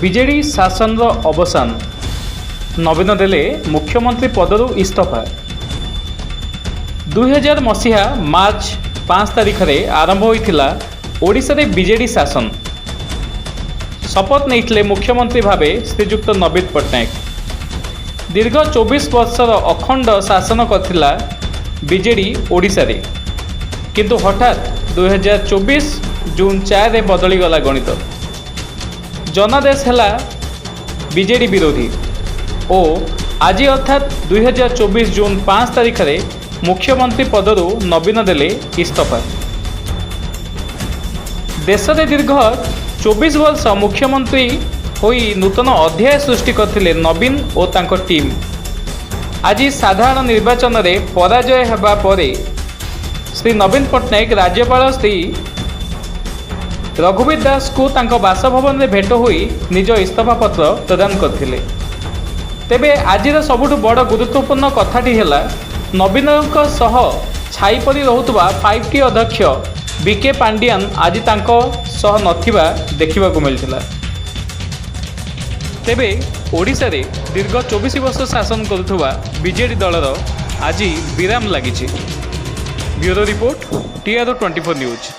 विजेडी शासन अवसान नवीन देले मुख्यमंत्री पदरु इस्तीफा 2000 मसीहा मार्च 5 तारिख रे आरंभ होइथिला ओडिशा रे विजेडी शासन। शपथ नहीं मुख्यमंत्री भावे श्रीजुक्त नवीन पट्टनायक दीर्घ 24 वर्षर अखंड शासन करथिला विजेडी ओडिशा रे, किंतु हठात 2024 जून 4 रे बदली गला गणित। जनादेश है विजेडी विरोधी और आज अर्थात 2024 जून 5 तारिख रे मुख्यमंत्री पदरु नवीन देले इस्तीफा। देश में दीर्घ 24 वर्ष मुख्यमंत्री होई नूतन अध्याय सृष्टि करथिले नवीन और तांको टीम। आज साधारण निर्वाचन रे पराजय हेबा परे श्री नवीन पट्टनायक राज्यपाल श्री रघुवीर दास को तांको बासभवन में भेट होई निज इस्तीफा पत्र प्रदान करथिले। तेबे आजिर सबुठु बड़ गुरुत्वपूर्ण कथाटी हैला नवीन सह छाई परी रहुतबा 5T अध्यक्ष बीके पांडियान आज तांको सह नथिबा देखिबा को मिलथिला। तेबे ओडिशा रे दीर्घ 24 वर्ष शासन करुथबा बीजेडी दलर आज विराम लागिछि। Bureau report TR24 news.